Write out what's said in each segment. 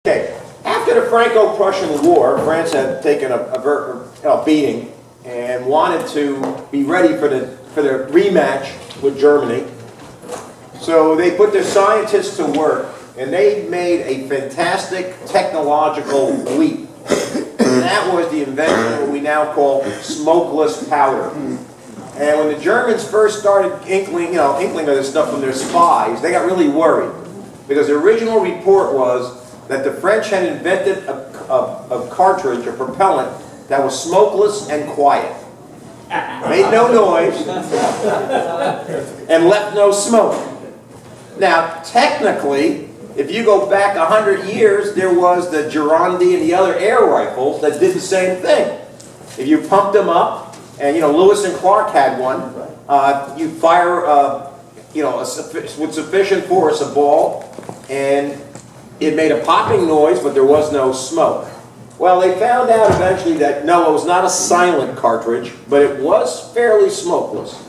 Okay, after the Franco-Prussian War, France had taken a beating and wanted to be ready for the rematch with Germany. So they put their scientists to work, and they made a fantastic technological leap. And that was the invention of what we now call smokeless powder. And when the Germans first started inkling of this stuff from their spies, they got really worried. Because the original report was that the French had invented a cartridge, a propellant, that was smokeless and quiet. Made no noise, and left no smoke. Now, technically, if you go back 100 years, there was the Girondi and the other air rifles that did the same thing. If you pumped them up, and Lewis and Clark had one, you fire with sufficient force a ball, and it made a popping noise, but there was no smoke. Well, they found out eventually that no, it was not a silent cartridge, but it was fairly smokeless.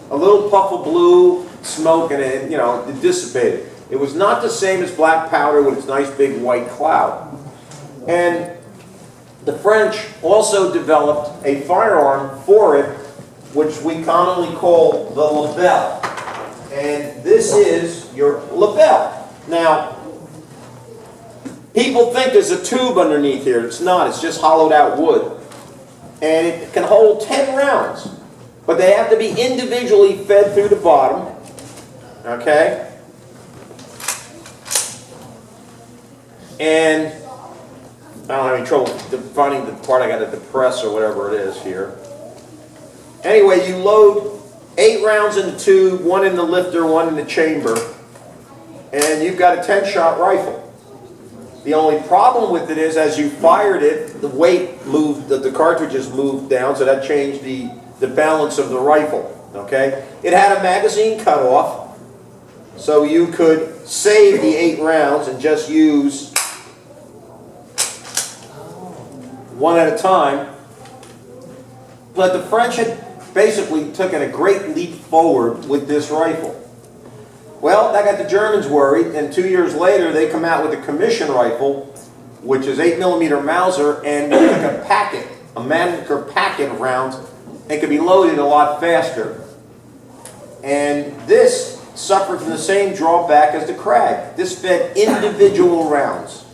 A little puff of blue smoke, and it dissipated. It was not the same as black powder with its nice big white cloud. And the French also developed a firearm for it, which we commonly call the Lebel. And this is your Lebel. Now, people think there's a tube underneath here. It's not. It's just hollowed out wood. And it can hold 10 rounds. But they have to be individually fed through the bottom. Okay? And I don't have any trouble finding the part I got to depress or whatever it is here. Anyway, you load 8 rounds in the tube, 1 in the lifter, 1 in the chamber, and you've got a 10-shot rifle. The only problem with it is, as you fired it, the weight moved, the cartridges moved down, so that changed the balance of the rifle. Okay? It had a magazine cutoff, so you could save the 8 rounds and just use 1 at a time. But the French had basically taken a great leap forward with this rifle. Well, that got the Germans worried, and 2 years later they come out with a commission rifle, which is 8mm Mauser, and like a packet, a Mannlicher packet of rounds. It could be loaded a lot faster. And this suffered from the same drawback as the Krag. This fed individual rounds.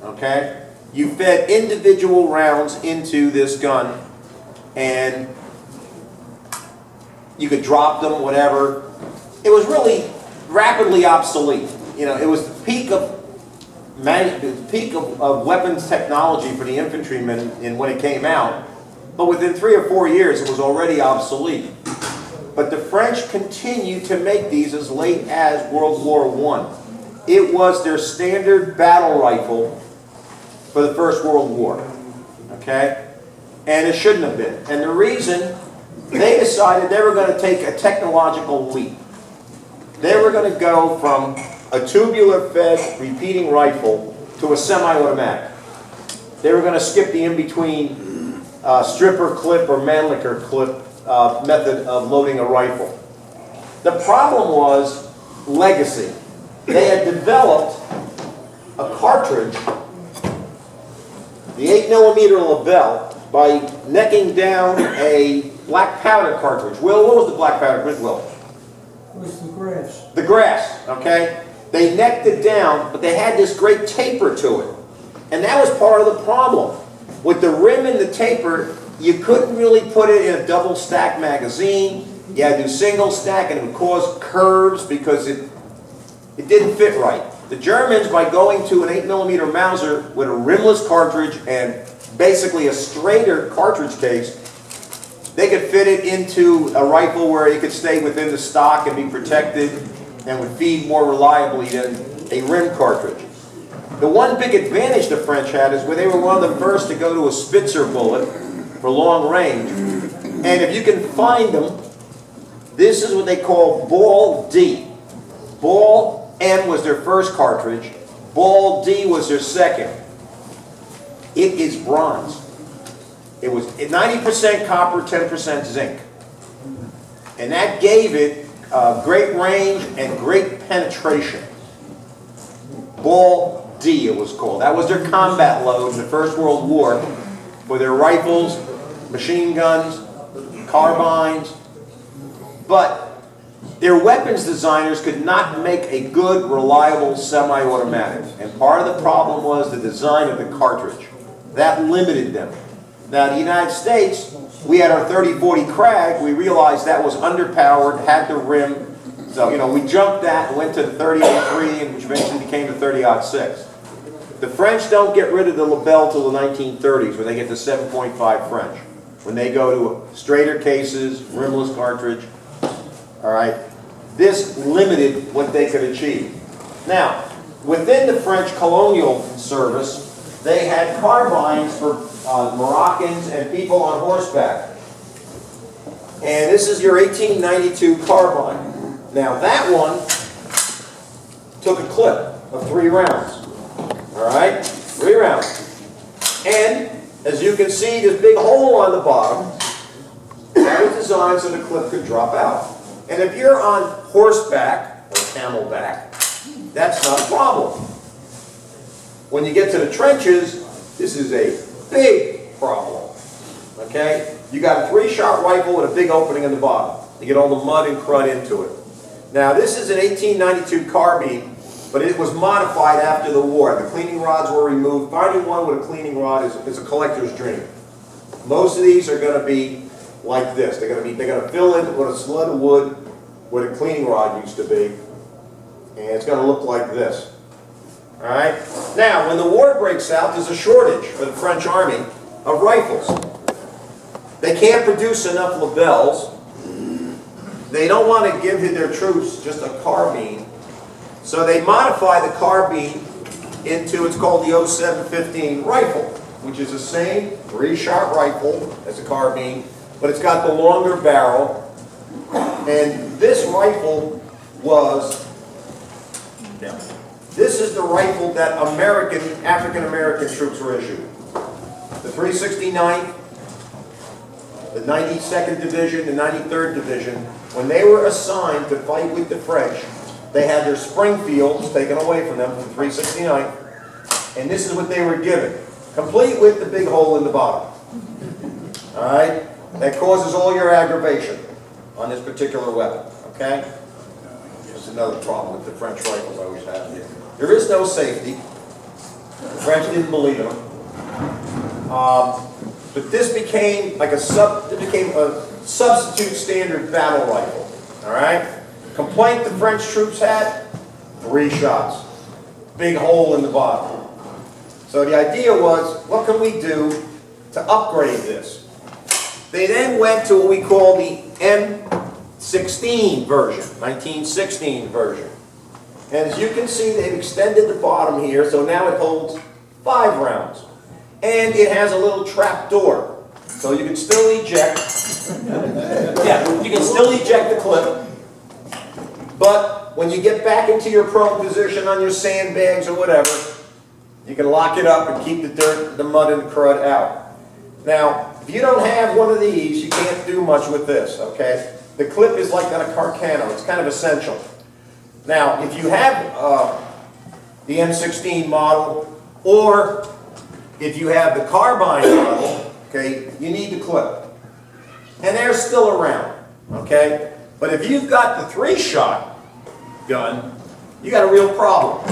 Okay? You fed individual rounds into this gun, and you could drop them, whatever. It was really rapidly obsolete. It was the peak of weapons technology for the infantrymen when it came out. But within 3 or 4 years, it was already obsolete. But the French continued to make these as late as World War I. It was their standard battle rifle for the First World War. Okay? And it shouldn't have been. And the reason, they decided they were going to take a technological leap. They were going to go from a tubular-fed repeating rifle to a semi-automatic. They were going to skip the in-between stripper clip or Mannlicher clip method of loading a rifle. The problem was legacy. They had developed a cartridge, the 8mm Lebel, by necking down a black powder cartridge. Will, what was the black powder cartridge, Will? It was the grass. The grass, okay? They necked it down, but they had this great taper to it. And that was part of the problem. With the rim and the taper, you couldn't really put it in a double stack magazine. You had to do single stack, and it would cause curves because it didn't fit right. The Germans, by going to an 8mm Mauser with a rimless cartridge and basically a straighter cartridge case, they could fit it into a rifle where it could stay within the stock and be protected and would feed more reliably than a rim cartridge. The one big advantage the French had is where they were one of the first to go to a Spitzer bullet for long range. And if you can find them, this is what they call Ball D. Ball M was their first cartridge. Ball D was their second. It is bronze. It was 90% copper, 10% zinc. And that gave it great range and great penetration. Ball D. D, it was called. That was their combat load in the First World War for their rifles, machine guns, carbines. But their weapons designers could not make a good, reliable semi-automatic. And part of the problem was the design of the cartridge. That limited them. Now, the United States, we had our 30-40 Krag. We realized that was underpowered, had the rim. So, you know, we jumped that and went to the 30-03, and which eventually became the 30-06. The French don't get rid of the Lebel till the 1930s, when they get the 7.5 French. When they go to straighter cases, rimless cartridge. All right, this limited what they could achieve. Now, within the French colonial service, they had carbines for Moroccans and people on horseback. And this is your 1892 carbine. Now, that one took a clip of 3 rounds. All right, 3 rounds. And as you can see, this big hole on the bottom, that was designed so the clip could drop out. And if you're on horseback or camelback, that's not a problem. When you get to the trenches, this is a big problem. Okay? You got a 3-shot rifle with a big opening in the bottom. You get all the mud and crud into it. Now, this is an 1892 carbine, but it was modified after the war. The cleaning rods were removed. Finding one with a cleaning rod is a collector's dream. Most of these are going to be like this. They're going to fill in with a sled of wood where the cleaning rod used to be, and it's going to look like this. All right. Now, when the war breaks out, there's a shortage for the French army of rifles. They can't produce enough Lebels. They don't want to give their troops just a carbine, so they modify the carbine into, it's called the 0715 rifle, which is the same 3-shot rifle as a carbine, but it's got the longer barrel. And this rifle was, this is the rifle that African-American troops were issued. The 369th, the 92nd Division, the 93rd Division, when they were assigned to fight with the French, they had their Springfields taken away from them from 369th, and this is what they were given, complete with the big hole in the bottom. All right? That causes all your aggravation on this particular weapon, okay? There's another problem with the French rifles I always have here. There is no safety. The French didn't believe in them. But this became like a substitute standard battle rifle, all right? Complaint the French troops had, 3 shots. Big hole in the bottom. So the idea was, what can we do to upgrade this? They then went to what we call the M16 version, 1916 version. And as you can see, they've extended the bottom here, so now it holds 5 rounds. And it has a little trap door, so you can still eject. Yeah, you can still eject the clip. But when you get back into your prone position on your sandbags or whatever, you can lock it up and keep the dirt, the mud, and the crud out. Now, if you don't have one of these, you can't do much with this, okay? The clip is like on a Carcano. It's kind of essential. Now, if you have the M16 model, or if you have the carbine model, okay, you need the clip. And they're still around, okay? But if you've got the 3-shot gun, you got a real problem.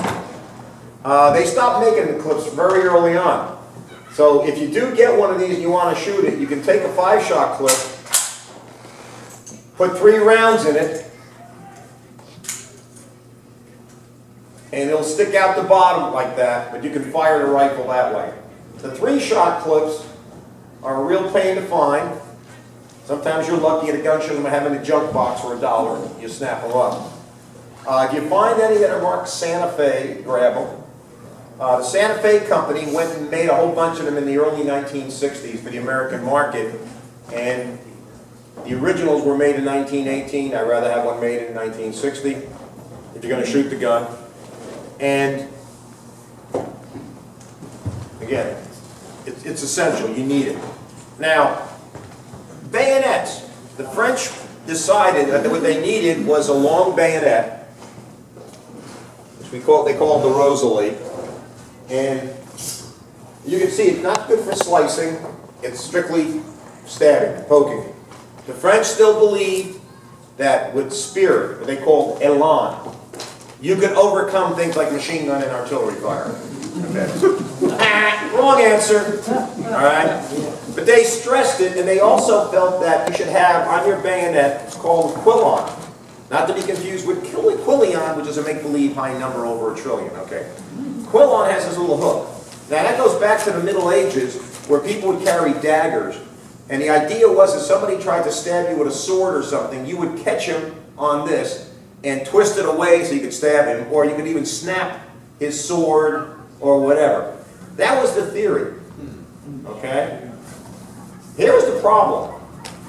They stopped making the clips very early on. So if you do get one of these and you want to shoot it, you can take a 5-shot clip, put 3 rounds in it, and it'll stick out the bottom like that, but you can fire the rifle that way. The 3-shot clips are a real pain to find. Sometimes you're lucky at a gun show and have in a junk box for $1. You snap them up. If you find any that are marked Santa Fe, grab them. The Santa Fe company went and made a whole bunch of them in the early 1960s for the American market, and the originals were made in 1918. I'd rather have one made in 1960 if you're going to shoot the gun. And again, it's essential. You need it. Now, bayonets. The French decided that what they needed was a long bayonet, which they called the Rosalie. And you can see it's not good for slicing. It's strictly stabbing, poking. The French still believed that with spirit, what they called élan, you could overcome things like machine gun and artillery fire. Okay. Wrong answer. All right. But they stressed it, and they also felt that you should have on your bayonet, it's called quillon. Not to be confused with quillion, which is a make-believe high number over a trillion. Okay. Quillon has this little hook. Now that goes back to the Middle Ages, where people would carry daggers. And the idea was if somebody tried to stab you with a sword or something, you would catch him on this and twist it away so you could stab him, or you could even snap his sword or whatever. That was the theory. Okay? Here was the problem.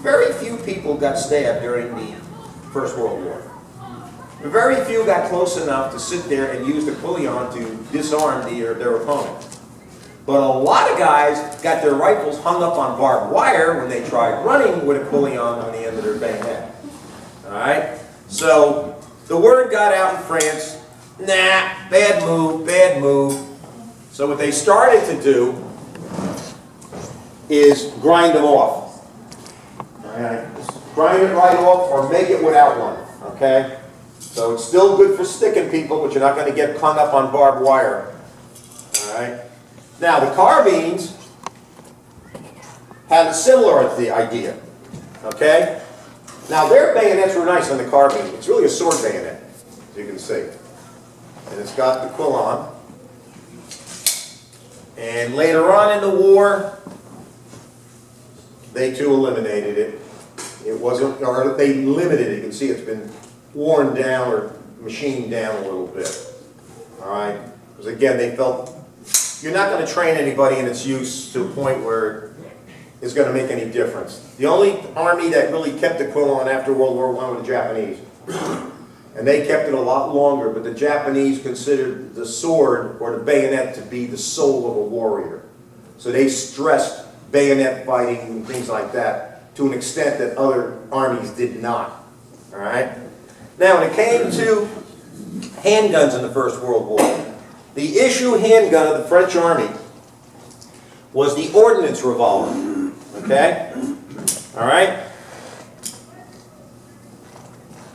Very few people got stabbed during the First World War. Very few got close enough to sit there and use the quillion to disarm their opponent. But a lot of guys got their rifles hung up on barbed wire when they tried running with a quillion on the end of their bayonet. Alright? So, the word got out in France, nah, bad move, bad move. So what they started to do is grind them off. Alright? Grind it right off or make it without one. Okay? So it's still good for sticking people, but you're not going to get hung up on barbed wire. Alright? Now, the carbines had a similar idea, okay? Now, their bayonets were nice on the carbine. It's really a sword bayonet, as you can see. And it's got the quillon. And later on in the war, they too eliminated it. It wasn't, or they limited it. You can see it's been worn down or machined down a little bit. All right? Because again, they felt you're not going to train anybody in its use to a point where it's going to make any difference. The only army that really kept the quillon after World War I were the Japanese. And they kept it a lot longer, but the Japanese considered the sword or the bayonet to be the soul of a warrior. So they stressed bayonet fighting and things like that to an extent that other armies did not. All right? Now, when it came to handguns in the First World War, the issue handgun of the French army was the ordnance revolver. Okay? All right?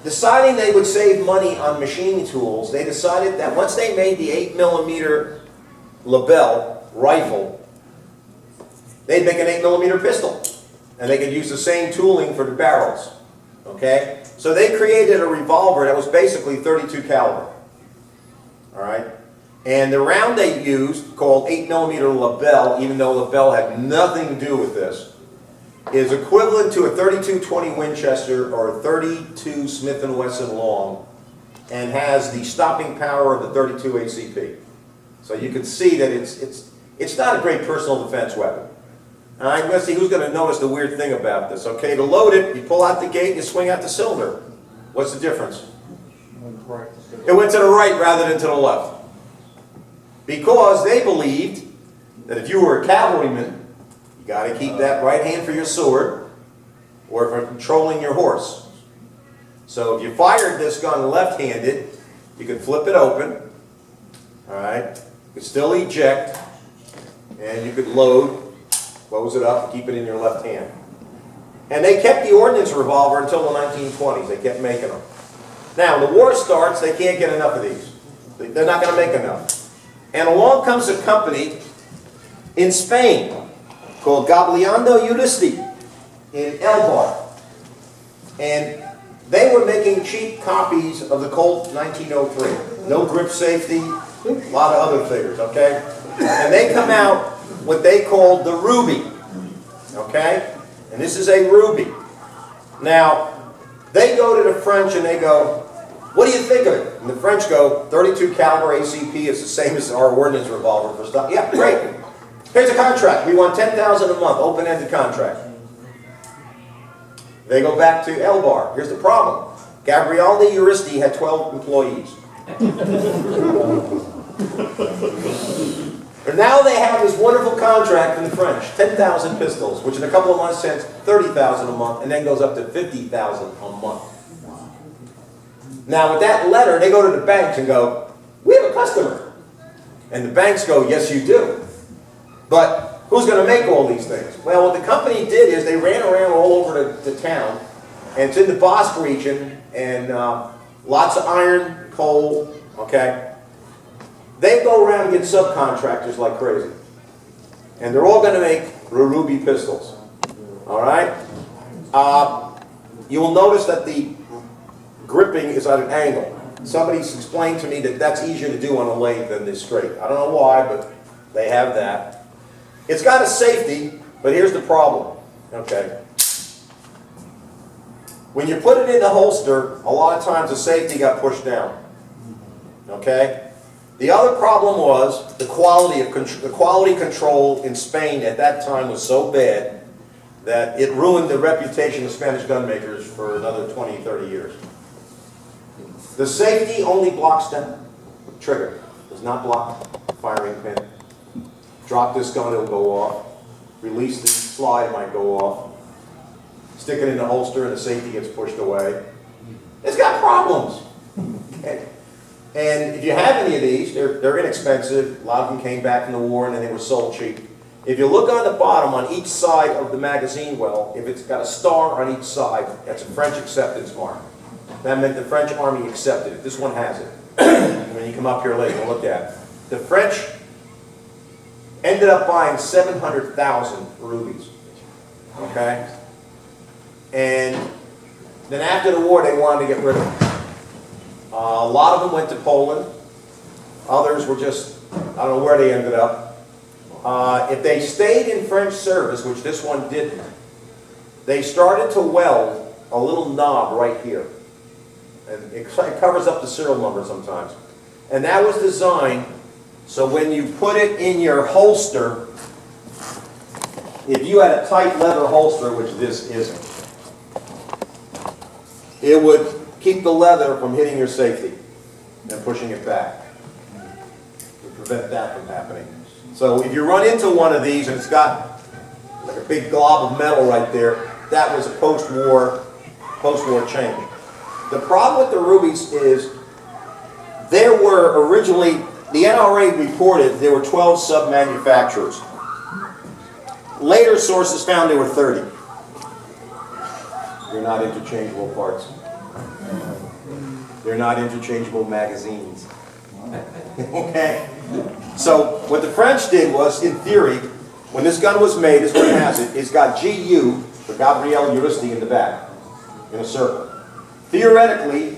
Deciding they would save money on machine tools, they decided that once they made the 8mm Lebel rifle, they'd make an 8mm pistol. And they could use the same tooling for the barrels. Okay? So they created a revolver that was basically .32 caliber. All right? And the round they used, called 8mm Lebel, even though Lebel had nothing to do with this, is equivalent to a .32-20 Winchester or a .32 Smith & Wesson long, and has the stopping power of the .32 ACP. So you can see that it's not a great personal defense weapon. All right, let's see who's going to notice the weird thing about this. Okay, to load it, you pull out the gate and you swing out the cylinder. What's the difference? It went to the right rather than to the left. Because they believed that if you were a cavalryman, you got to keep that right hand for your sword or for controlling your horse. So if you fired this gun left-handed, you could flip it open, all right? You could still eject, and you could load, close it up, keep it in your left hand. And they kept the ordnance revolver until the 1920s. They kept making them. Now, when the war starts, they can't get enough of these. They're not going to make enough. And along comes a company in Spain called Gabilondo Uristi in Elbar. And they were making cheap copies of the Colt 1903. No grip safety, a lot of other figures, okay? And they come out what they called the Ruby, okay? And this is a Ruby. Now, they go to the French and they go, what do you think of it? And the French go, .32 caliber ACP is the same as our ordnance revolver for stuff. Yeah, great. Here's a contract. We want $10,000 a month, open-ended contract. They go back to Elbar. Here's the problem. Gabriel Uristi had 12 employees. And now they have this wonderful contract from the French, 10,000 pistols, which in a couple of months sends 30,000 a month, and then goes up to 50,000 a month. Now with that letter, they go to the banks and go, we have a customer. And the banks go, yes, you do. But who's going to make all these things? Well, what the company did is they ran around all over the town, and it's in the Basque region, and lots of iron, coal, okay? They go around and get subcontractors like crazy. And they're all going to make Ruby pistols, all right? You will notice that the gripping is at an angle. Somebody's explained to me that that's easier to do on a lathe than this straight. I don't know why, but they have that. It's got a safety, but here's the problem, okay? When you put it in the holster, a lot of times the safety got pushed down, okay? The other problem was the quality control in Spain at that time was so bad that it ruined the reputation of Spanish gun makers for another 20, 30 years. The safety only blocks the trigger, does not block the firing pin. Drop this gun, it'll go off. Release the slide, it might go off. Stick it in the holster and the safety gets pushed away. It's got problems. Okay. And if you have any of these, they're inexpensive. A lot of them came back from the war and then they were sold cheap. If you look on the bottom, on each side of the magazine well, if it's got a star on each side, that's a French acceptance mark. That meant the French army accepted it. This one has it. When you come up here later, you'll look at it. The French ended up buying 700,000 rubies. Okay? And then after the war, they wanted to get rid of them. A lot of them went to Poland. Others were just, I don't know where they ended up. If they stayed in French service, which this one didn't, they started to weld a little knob right here. And it covers up the serial number sometimes. And that was designed so when you put it in your holster, if you had a tight leather holster, which this isn't, it would keep the leather from hitting your safety and pushing it back. To prevent that from happening. So if you run into one of these and it's got like a big glob of metal right there, that was a post-war change. The problem with the rubies is there were originally, the NRA reported there were 12 sub-manufacturers. Later sources found there were 30. They're not interchangeable parts. They're not interchangeable magazines. Okay? So what the French did was, in theory, when this gun was made, this one has it, it's got GU for Gabriel Uristi in the back, in a circle. Theoretically,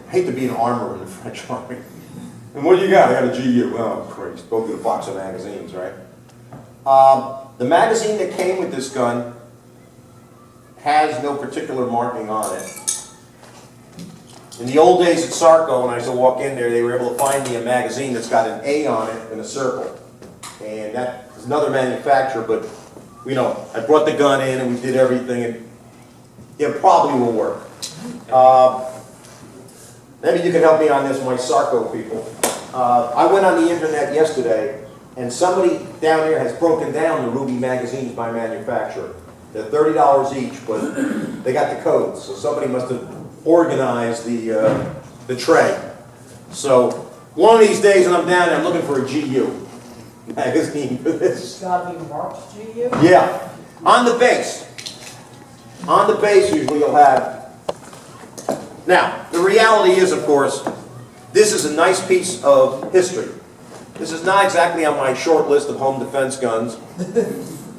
I hate to be an armorer in the French army. And what do you got? I got a GU. Oh, Christ. Go through the box of magazines, right? The magazine that came with this gun has no particular marking on it. In the old days at Sarco, when I used to walk in there, they were able to find me a magazine that's got an A on it in a circle. And that is another manufacturer, but, you know, I brought the gun in and we did everything, and it probably will work. Maybe you can help me on this, my Sarco people. I went on the internet yesterday, and somebody down there has broken down the Ruby magazines by manufacturer. They're $30 each, but they got the codes, so somebody must have organized the tray. So one of these days when I'm down there, I'm looking for a GU magazine for this. It's got to be marked GU? Yeah. On the base. On the base usually you'll have. Now, the reality is, of course, this is a nice piece of history. This is not exactly on my short list of home defense guns,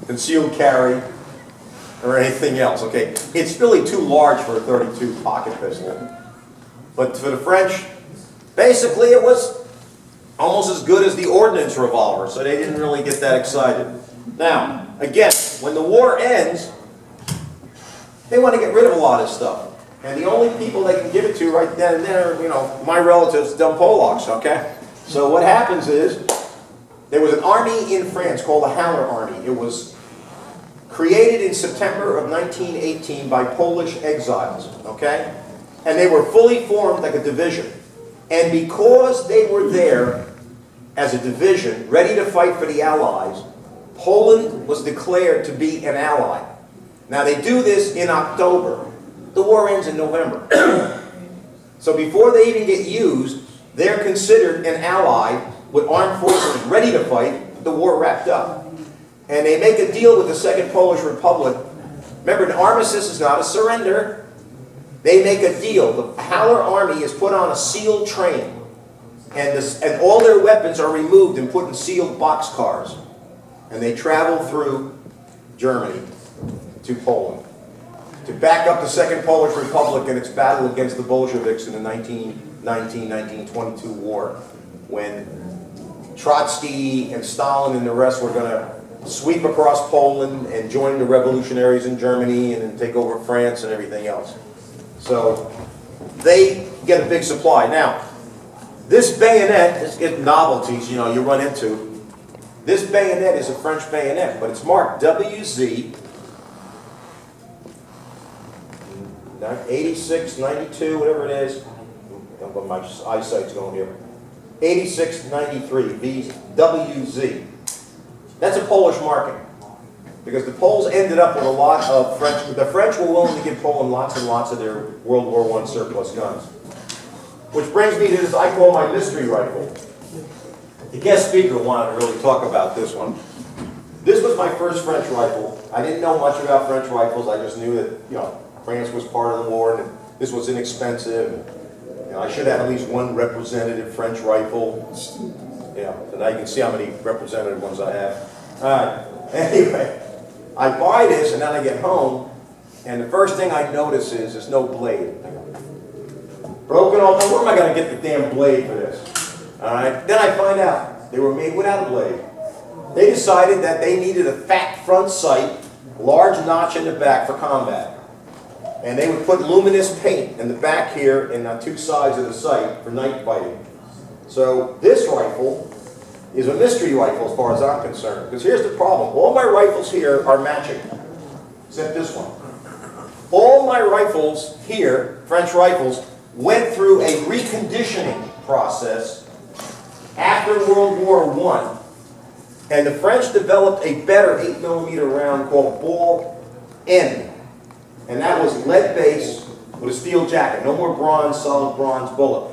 concealed carry, or anything else, okay? It's really too large for a .32 pocket pistol. But for the French, basically it was almost as good as the ordnance revolver, so they didn't really get that excited. Now, again, when the war ends, they want to get rid of a lot of stuff. And the only people they can give it to right then and there, you know, my relatives, dumb Polacks, okay? So what happens is, there was an army in France called the Howler Army. It was created in September of 1918 by Polish exiles, okay? And they were fully formed like a division. And because they were there as a division, ready to fight for the Allies, Poland was declared to be an ally. Now they do this in October. The war ends in November. So before they even get used, they're considered an ally with armed forces ready to fight, the war wrapped up. And they make a deal with the Second Polish Republic. Remember, an armistice is not a surrender. They make a deal. The Howler Army is put on a sealed train, and all their weapons are removed and put in sealed boxcars. And they travel through Germany to Poland to back up the Second Polish Republic in its battle against the Bolsheviks in the 1919-1922 war, when Trotsky and Stalin and the rest were going to sweep across Poland and join the revolutionaries in Germany and then take over France and everything else. So they get a big supply. Now, this bayonet is novelties, you know, you run into. This bayonet is a French bayonet, but it's marked WZ 86, 92, whatever it is. But my eyesight's going here. 8693, WZ. That's a Polish marking, because the Poles ended up with a lot of French. The French were willing to give Poland lots and lots of their World War I surplus guns. Which brings me to this I call my mystery rifle. The guest speaker wanted to really talk about this one. This was my first French rifle. I didn't know much about French rifles. I just knew that, you know, France was part of the war and this was inexpensive. You know, I should have at least one representative French rifle. Yeah, so now you can see how many representative ones I have. Anyway, I buy this and then I get home, and the first thing I notice is there's no blade. Broken off. Where am I going to get the damn blade for this? All right. Then I find out they were made without a blade. They decided that they needed a fat front sight, large notch in the back for combat. And they would put luminous paint in the back here and on two sides of the sight for night fighting. So this rifle is a mystery rifle as far as I'm concerned. Because here's the problem. All my rifles here are matching, except this one. All my rifles here, French rifles, went through a reconditioning process after World War I. And the French developed a better 8mm round called Ball N. And that was lead base with a steel jacket. No more bronze, solid bronze bullet.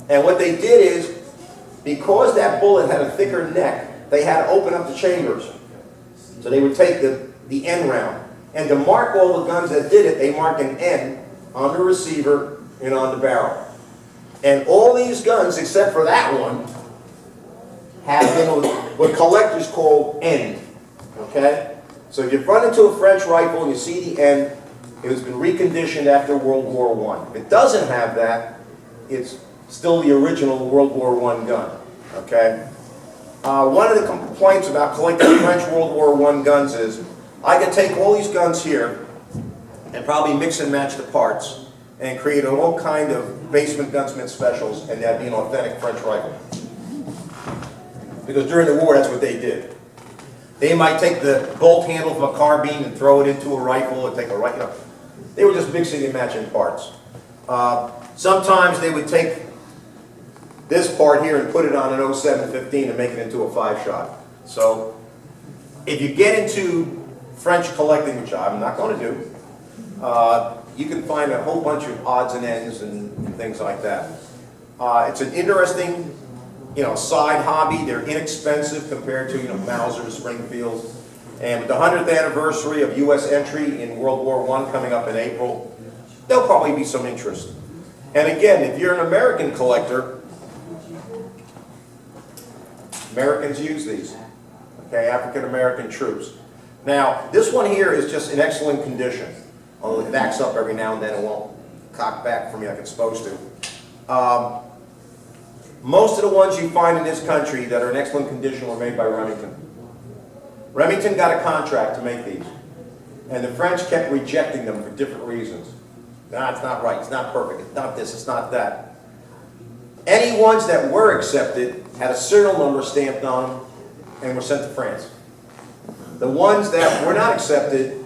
And what they did is, because that bullet had a thicker neck, they had to open up the chambers. So they would take the N round. And to mark all the guns that did it, they marked an N on the receiver and on the barrel. And all these guns, except for that one, have been what collectors call N. Okay? So if you run into a French rifle and you see the N, it has been reconditioned after World War I. If it doesn't have that, it's still the original World War I gun. Okay? One of the complaints about collecting French World War I guns is, I could take all these guns here and probably mix and match the parts and create all kind of basement gunsmith specials, and that'd be an authentic French rifle. Because during the war, that's what they did. They might take the bolt handle from a carbine and throw it into a rifle and take a rifle. You know, they were just mixing and matching parts. Sometimes they would take this part here and put it on an 07-15 and make it into a 5-shot. So if you get into French collecting, which I'm not going to do, you can find a whole bunch of odds and ends and things like that. It's an interesting, you know, side hobby. They're inexpensive compared to, you know, Mausers, Springfields. And with the 100th anniversary of U.S. entry in World War I coming up in April, there'll probably be some interest. And again, if you're an American collector, Americans use these. Okay, African-American troops. Now, this one here is just in excellent condition. Although it backs up every now and then, it won't cock back for me like it's supposed to. Most of the ones you find in this country that are in excellent condition were made by Remington. Remington got a contract to make these. And the French kept rejecting them for different reasons. Nah, it's not right, it's not perfect, it's not this, it's not that. Any ones that were accepted had a serial number stamped on them and were sent to France. The ones that were not accepted,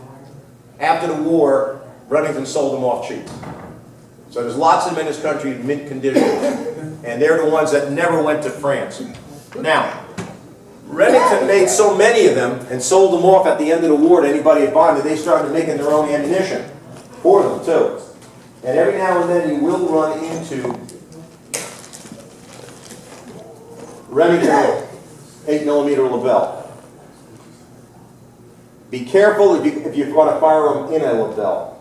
after the war, Remington sold them off cheap. So there's lots of them in this country in mint condition, and they're the ones that never went to France. Now, Remington made so many of them and sold them off at the end of the war to anybody who bought them that they started making their own ammunition for them too. And every now and then you will run into Remington 8mm Lebel. Be careful if you want to fire them in a Lebel.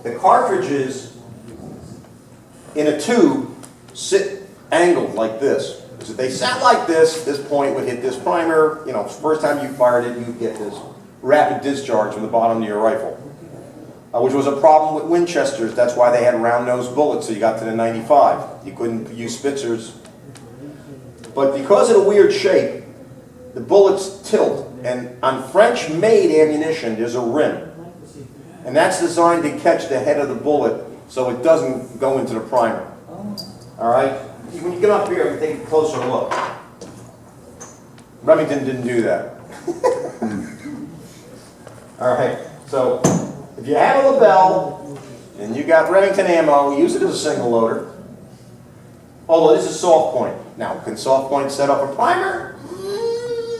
The cartridges in a tube sit angled like this. So if they sat like this point would hit this primer. You know, first time you fired it, you'd get this rapid discharge from the bottom of your rifle, which was a problem with Winchesters. That's why they had round-nosed bullets, so you got to the 95. You couldn't use Spitzers. But because of the weird shape, the bullets tilt. And on French-made ammunition, there's a rim. And that's designed to catch the head of the bullet so it doesn't go into the primer. All right? When you get up here and take a closer look, Remington didn't do that. All right, so if you have a Lebel and you got Remington ammo, use it as a single loader. Although this is soft point. Now, can soft point set up a primer?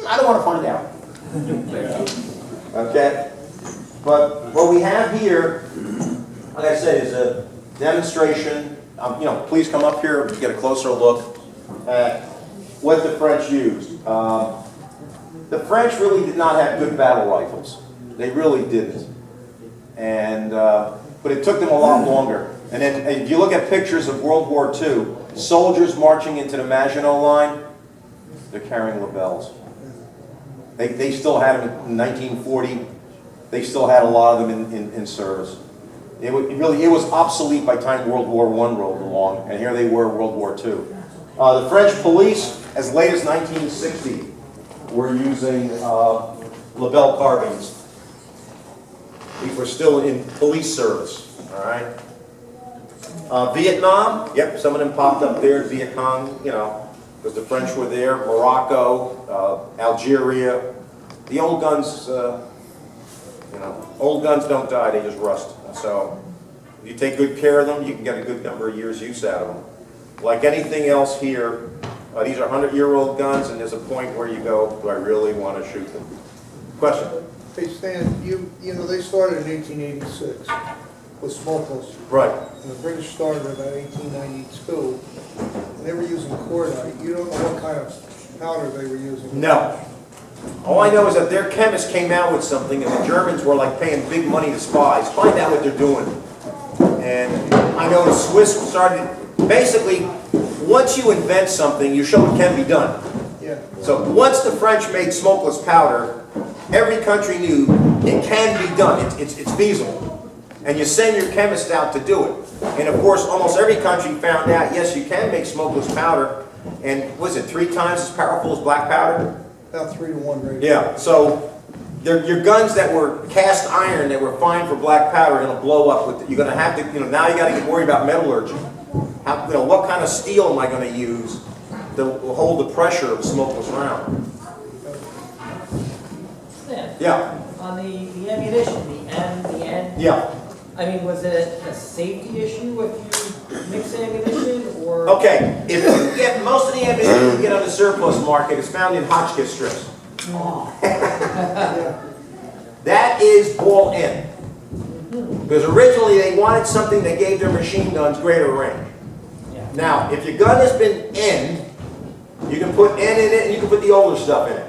I don't want to find out. Okay? But what we have here, like I said, is a demonstration. You know, please come up here and get a closer look at what the French used. The French really did not have good battle rifles. They really didn't. And, but it took them a lot longer. And then if you look at pictures of World War II, soldiers marching into the Maginot Line, they're carrying Lebels. They still had them in 1940. They still had a lot of them in service. It was obsolete by the time World War I rolled along, and here they were, World War II. The French police, as late as 1960, were using Lebel carbines. These were still in police service, all right? Vietnam, yep, some of them popped up there, Viet Cong, you know, because the French were there, Morocco, Algeria. The old guns, you know, old guns don't die, they just rust. So if you take good care of them, you can get a good number of years use out of them. Like anything else here, these are 100-year-old guns, and there's a point where you go, do I really want to shoot them? Question? Hey Stan, you know they started in 1886 with Smokeless. Right. And the British started in about 1892. And they were using cordite. You don't know what kind of powder they were using. No. All I know is that their chemists came out with something, and the Germans were like paying big money to spies. Find out what they're doing. And I know the Swiss started, basically, once you invent something, you show it can be done. Yeah. So once the French made smokeless powder, every country knew it can be done. It's feasible. And you send your chemist out to do it. And of course, almost every country found out, yes, you can make smokeless powder. And was it 3 times as powerful as black powder? About 3 to 1 ratio. Yeah, so your guns that were cast iron that were fine for black powder are going to blow up. You're going to have to, you know, now you got to get worried about metallurgy. How, you know, what kind of steel am I going to use to hold the pressure of a smokeless round? Yeah. On the ammunition, the end. Yeah. I mean, was it a safety issue if you mix ammunition, or? Okay, if you get most of the ammunition you get on the surplus market is found in Hotchkiss strips. That is ball end. Because originally they wanted something that gave their machine guns greater range. Yeah. Now, if your gun has been end, you can put N in it and you can put the older stuff in it.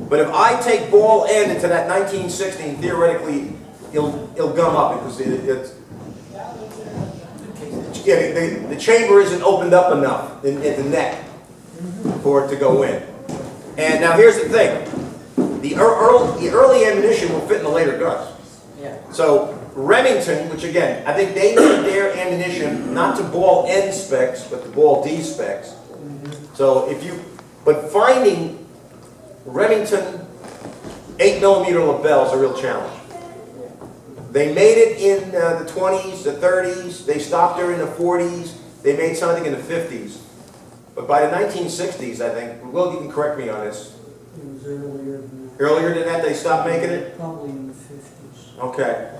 But if I take ball end into that 1916, theoretically, it'll gum up because the chamber isn't opened up enough in the neck for it to go in. And now here's the thing. The early ammunition will fit in the later guns. Yeah. So Remington, which again, I think they made their ammunition not to ball end specs, but to ball D specs. So but finding Remington 8mm Lebels is a real challenge. They made it in the 20s, the 30s, they stopped there in the 40s, they made something in the 50s. But by the 1960s, I think, Will, you can correct me on this. It was earlier than that. Earlier than that, they stopped making it? Probably in the 50s. Okay.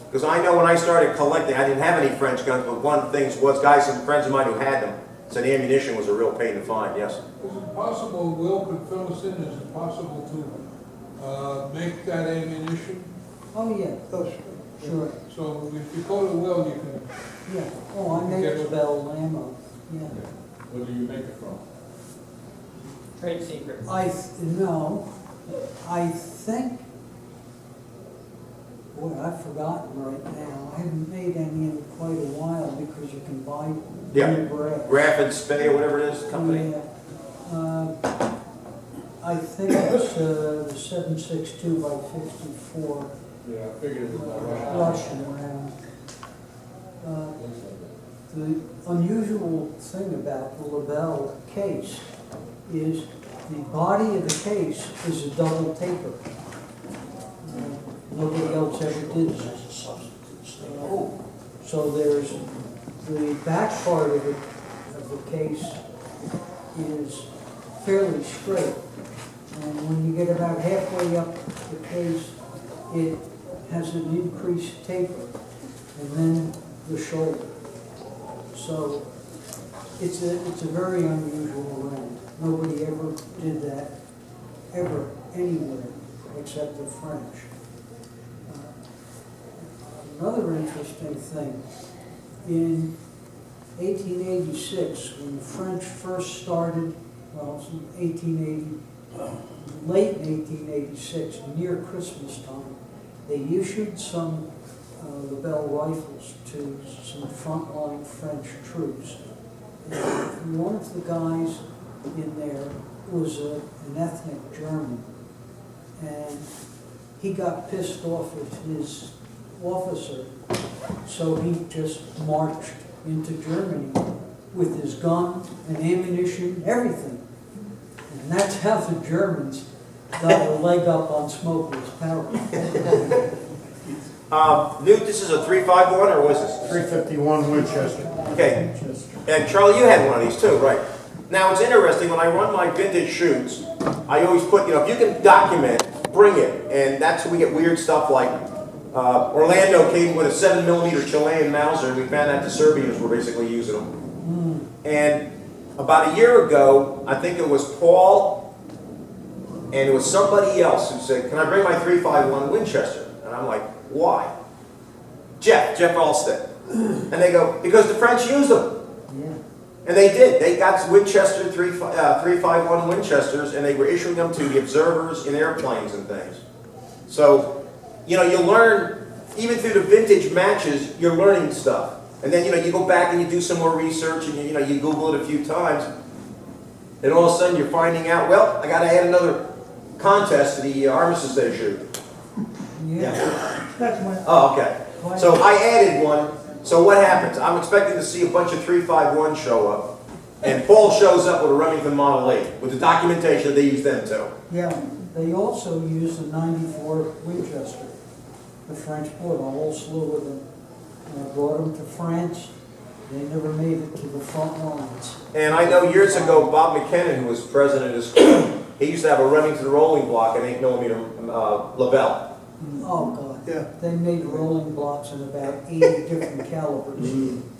Because I know when I started collecting, I didn't have any French guns, but one of the things was guys and friends of mine who had them said the ammunition was a real pain to find, yes. Is it possible, Will could fill us in, is it possible to make that ammunition? Oh, yeah. Oh, sure. Sure. So if you go to Will, you can, Yeah. Oh, I make Yes. Lebel ammo. Yeah. where do you make it from? Trade secret. No, I think, boy, I've forgotten right now. I haven't made any in quite a while because you can buy Yeah. new brass. Graff and Spay, or whatever it is, company. Yeah. I think it's the 762 by 54 Yeah, I figured it was all right. Russian round. The unusual thing about the Lebel case is the body of the case is a double taper. Nobody else ever did that. So there's, the back part of the case is fairly straight. And when you get about halfway up the case, it has an increased taper, and then the shoulder. So it's a very unusual round. Nobody ever did that, ever, anywhere, except the French. Another interesting thing, in 1886, when the French first started, well, it was 1880, late in 1886, near Christmas time, they issued some Lebel rifles to some frontline French troops. And one of the guys in there was an ethnic German, and he got pissed off at his officer, so he just marched into Germany with his gun and ammunition, everything. And that's how the Germans got a leg up on Smokeless powder. Newt, this is a 351, or was this? 351 Winchester. Okay. And Charlie, you had one of these too, right? Now, it's interesting, when I run my vintage shoots, I always put, if you can document, bring it. And that's when we get weird stuff like Orlando came with a 7mm Chilean Mauser, and we found out the Serbians were basically using them. And about a year ago, I think it was Paul, and it was somebody else who said, "Can I bring my 351 Winchester?" And I'm like, "Why?" Jeff Alstead. And they go, "Because the French used them." Yeah. And they did. They got Winchester 351 Winchesters, and they were issuing them to the observers in airplanes and things. So, you learn, even through the vintage matches, you're learning stuff. And then, you go back and you do some more research, and you Google it a few times. And all of a sudden you're finding out, well, I got to add another contest to the armistice they shoot. Yeah. That's my. Oh, okay. So I added one. So what happens? I'm expecting to see a bunch of 351 show up. And Paul shows up with a Remington Model 8, with the documentation that they use them too. Yeah, they also used a 94 Winchester. The French bought a whole slew of them. And I brought them to France. They never made it to the front lines. And I know years ago, Bob McKinnon, who was president of the school, he used to have a Remington rolling block and 8mm Lebel. Oh, God. Yeah. They made rolling blocks in about 80 different calibers.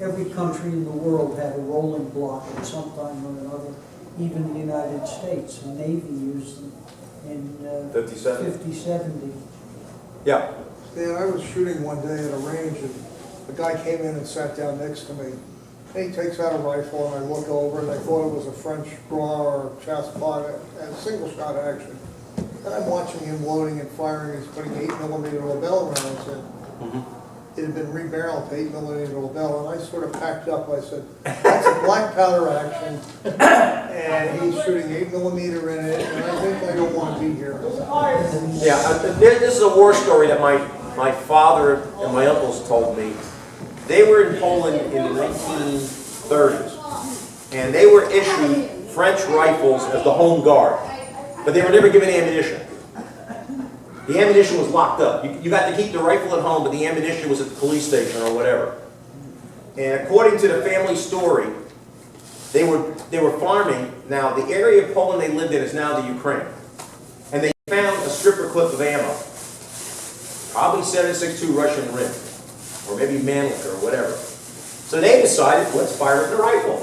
Every country in the world had a rolling block at some time or another, even the United States. The Navy used them in 57? 50, 70. Yeah. Yeah, I was shooting one day at a range, and a guy came in and sat down next to me. And he takes out a rifle, and I look over, and I thought it was a French draw or chasse-pot, a single-shot action. And I'm watching him loading and firing. He's putting 8mm Lebel rounds in. It had been rebarreled to 8mm Lebel, and I sort of packed up. I said, "That's a black powder action," and he's shooting 8mm in it, and I think I don't want to be here. Yeah, this is a war story that my father and my uncles told me. They were in Poland in the 1930s, and they were issued French rifles as the home guard, but they were never given ammunition. The ammunition was locked up. You got to keep the rifle at home, but the ammunition was at the police station or whatever. And according to the family story, they were farming. Now, the area of Poland they lived in is now the Ukraine. And they found a stripper clip of ammo. Probably 7.62 Russian rim, or maybe Mannlicher or whatever. So they decided, let's fire it in a rifle.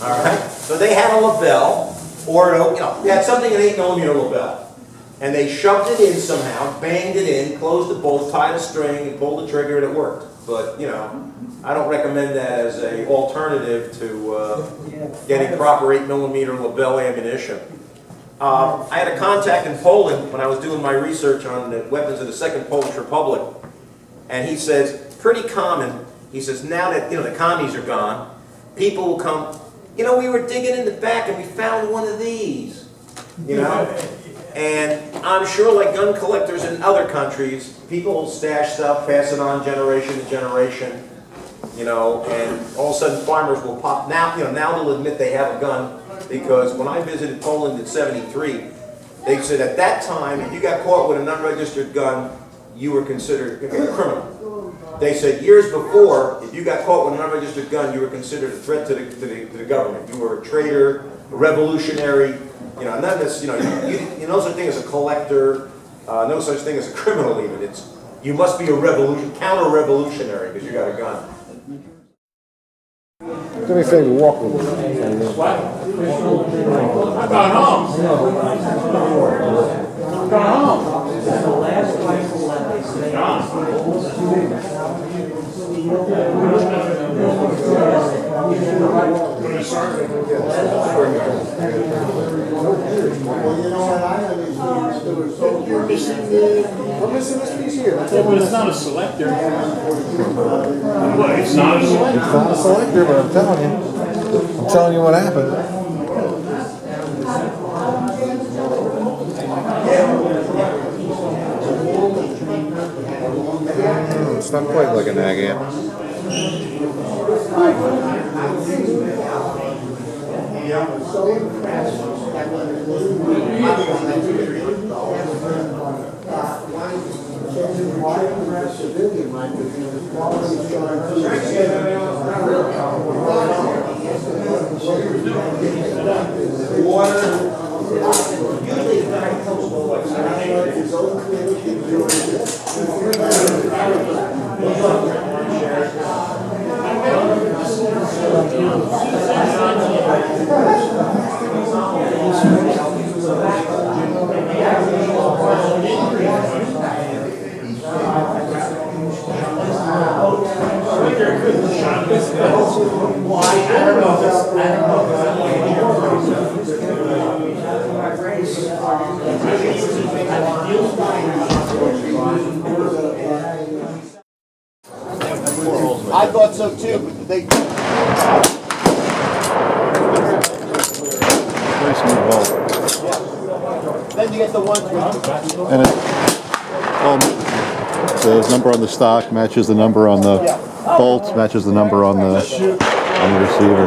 All right. So they had a Lebel, or they had something an 8mm Lebel, And they shoved it in somehow, banged it in, closed the bolt, tied a string, and pulled the trigger, and it worked. But, you know, I don't recommend that as an alternative to getting proper 8mm Lebel ammunition. I had a contact in Poland when I was doing my research on the weapons of the Second Polish Republic, and he says, pretty common, he says, now that, you know, the commies are gone, people will come, you know, we were digging in the back and we found one of these, you know? And I'm sure, like gun collectors in other countries, people stash stuff, pass it on generation to generation, you know, and all of a sudden farmers will pop, now, you know, now they'll admit they have a gun, because when I visited Poland in '73, they said at that time, if you got caught with an unregistered gun, you were considered a criminal. They said years before, if you got caught with an unregistered gun, you were considered a threat to the government. You were a traitor, a revolutionary, you know, not this, you know, no such thing as a collector, no such thing as a criminal even. It's, you must be a counter-revolutionary because you got a gun. Do me a favor, walk with me. I'm going home. I'm going home. The last rifle that they We're missing this piece here. Yeah, but it's not a selector. What, it's not a selector? It's not a selector, but I'm telling you what happened. It's not quite like a nagant. I thought so too, but they... Very smooth bolt. Then you get the ones with... And the number on the stock matches the number on the bolt, matches the number on the receiver.